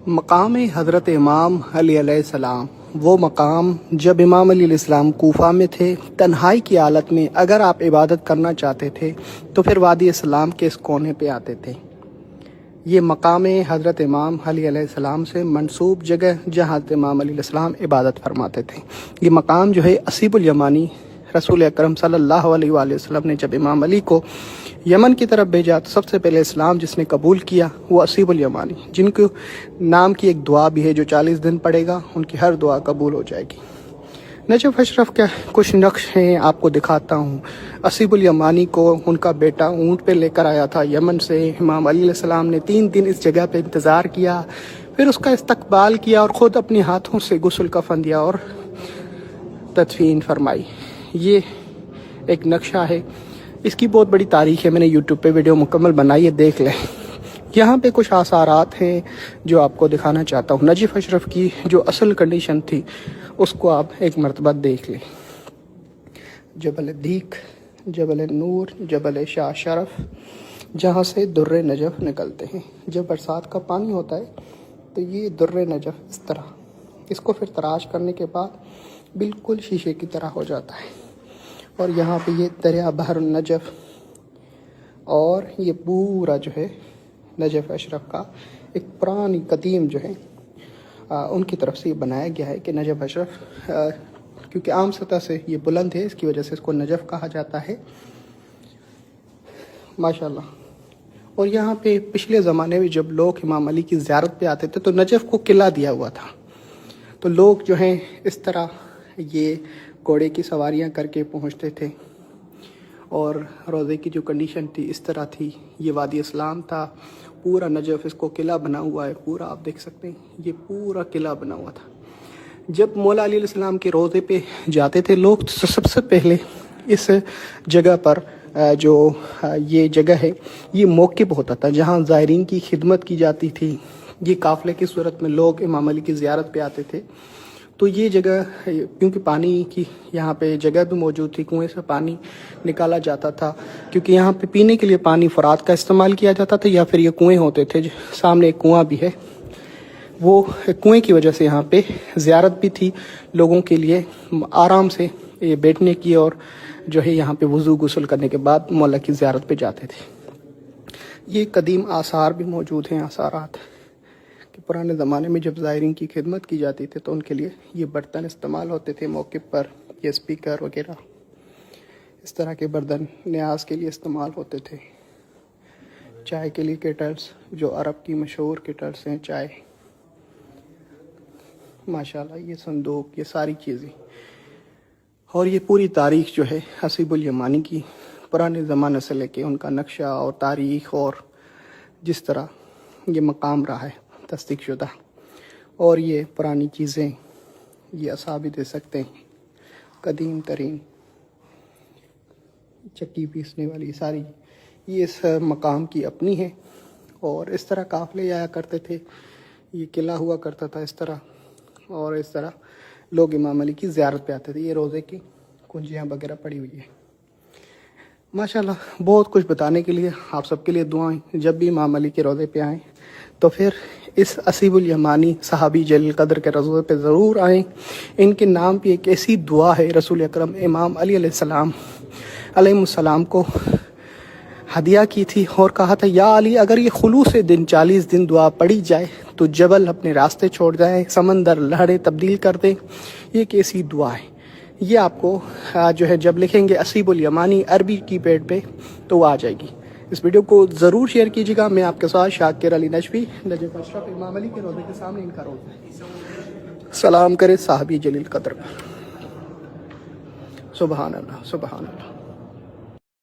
مقام حضرت امام علی علیہ السلام، وہ مقام جب امام علی علیہ السلام کوفہ میں تھے تنہائی کی حالت میں، اگر آپ عبادت کرنا چاہتے تھے تو پھر وادی السلام کے اس کونے پہ آتے تھے۔ یہ مقام حضرت امام علی علیہ السلام سے منسوب جگہ جہاں حضرت امام علی علیہ السلام عبادت فرماتے تھے۔ یہ مقام جو ہے اسیب الیمانی، رسول اکرم صلی اللہ علیہ وآلہ وسلم نے جب امام علی کو یمن کی طرف بھیجا تو سب سے پہلے اسلام جس نے قبول کیا وہ اسیب الیمانی، جن کے نام کی ایک دعا بھی ہے جو 40 دن پڑے گا، ان کی ہر دعا قبول ہو جائے گی۔ نجف اشرف کے کچھ نقش ہیں، آپ کو دکھاتا ہوں۔ اسیب الیمانی کو ان کا بیٹا اونٹ پہ لے کر آیا تھا یمن سے۔ امام علی علیہ السلام نے 3 دن اس جگہ پہ انتظار کیا، پھر اس کا استقبال کیا اور خود اپنے ہاتھوں سے غسل کفن دیا اور تدفین فرمائی۔ یہ ایک نقشہ ہے، اس کی بہت بڑی تاریخ ہے، میں نے یوٹیوب پہ ویڈیو مکمل بنائی ہے، دیکھ لیں۔ یہاں پہ کچھ آثارات ہیں جو آپ کو دکھانا چاہتا ہوں۔ نجف اشرف کی جو اصل کنڈیشن تھی اس کو آپ ایک مرتبہ دیکھ لیں۔ جبل دیک، جبل نور، جبل شاہ شرف، جہاں سے در نجف نکلتے ہیں۔ جب برسات کا پانی ہوتا ہے تو یہ در نجف اس طرح، اس کو پھر تراش کرنے کے بعد بالکل شیشے کی طرح ہو جاتا ہے۔ اور یہاں پہ یہ دریا بحر النجف، اور یہ پورا جو ہے نجف اشرف کا ایک پرانی قدیم جو ہے ان کی طرف سے یہ بنایا گیا ہے کہ نجف اشرف، کیونکہ عام سطح سے یہ بلند ہے، اس کی وجہ سے اس کو نجف کہا جاتا ہے۔ ماشاءاللہ۔ اور یہاں پہ پچھلے زمانے میں جب لوگ امام علی کی زیارت پہ آتے تھے تو نجف کو قلعہ دیا ہوا تھا، تو لوگ جو ہیں اس طرح یہ گھوڑے کی سواریاں کر کے پہنچتے تھے، اور روزے کی جو کنڈیشن تھی اس طرح تھی۔ یہ وادی اسلام تھا، پورا نجف اس کو قلعہ بنا ہوا ہے، پورا آپ دیکھ سکتے ہیں، یہ پورا قلعہ بنا ہوا تھا۔ جب مولا علی علیہ السلام کے روزے پہ جاتے تھے لوگ تو سب سے پہلے اس جگہ پر جو یہ جگہ ہے یہ موقف ہوتا تھا جہاں زائرین کی خدمت کی جاتی تھی۔ یہ قافلے کی صورت میں لوگ امام علی کی زیارت پہ آتے تھے، تو یہ جگہ کیونکہ پانی کی یہاں پہ جگہ بھی موجود تھی، کنویں سے پانی نکالا جاتا تھا، کیونکہ یہاں پہ پینے کے لیے پانی فرات کا استعمال کیا جاتا تھا، یا پھر یہ کنویں ہوتے تھے۔ سامنے ایک کنواں بھی ہے، وہ کنویں کی وجہ سے یہاں پہ زیارت بھی تھی لوگوں کے لیے، آرام سے یہ بیٹھنے کی، اور جو ہے یہاں پہ وضو غسل کرنے کے بعد مولا کی زیارت پہ جاتے تھے۔ یہ قدیم آثار بھی موجود ہیں، آثارات کہ پرانے زمانے میں جب زائرین کی خدمت کی جاتی تھی تو ان کے لیے یہ برتن استعمال ہوتے تھے، موقف پر یہ اسپیکر وغیرہ اس طرح کے برتن نیاز کے لیے استعمال ہوتے تھے۔ چائے کے لیے کیٹلز جو عرب کی مشہور کیٹلز ہیں چائے، ماشاءاللہ یہ صندوق، یہ ساری چیزیں، اور یہ پوری تاریخ جو ہے اسیب الیمانی کی پرانے زمانے سے لے کے ان کا نقشہ اور تاریخ اور جس طرح یہ مقام رہا ہے تصدیق شدہ، اور یہ پرانی چیزیں، یہ اصحابی دے سکتے ہیں، قدیم ترین چکی پیسنے والی ساری یہ اس مقام کی اپنی ہے۔ اور اس طرح قافلے آیا کرتے تھے، یہ قلعہ ہوا کرتا تھا اس طرح، اور اس طرح لوگ امام علی کی زیارت پہ آتے تھے۔ یہ روزے کی کنجیاں وغیرہ پڑی ہوئی ہے۔ ماشاءاللہ بہت کچھ بتانے کے لیے، آپ سب کے لیے دعائیں، جب بھی امام علی کے روزے پہ آئیں تو پھر اس اسیب الیمانی صحابی جلیل قدر کے روزے پہ ضرور آئیں۔ ان کے نام پہ ایک ایسی دعا ہے رسول اکرم امام علی علیہ السلام کو ہدیہ کی تھی، اور کہا تھا یا علی اگر یہ خلوص دن 40 دن دعا پڑھی جائے تو جبل اپنے راستے چھوڑ جائے، سمندر لہریں تبدیل کر دے۔ یہ ایک ایسی دعا ہے، یہ آپ کو جو ہے جب لکھیں گے اسیب الیمانی عربی کی پیڈ پہ تو وہ آ جائے گی۔ اس ویڈیو کو ضرور شیئر کیجیے گا۔ میں آپ کے ساتھ شاکر علی نجفی، نجف اشرف امام علی کے روزے کے سامنے ان کا روزہ سلام کرے صحابی جلیل قدر پر۔ سبحان اللہ، سبحان اللہ۔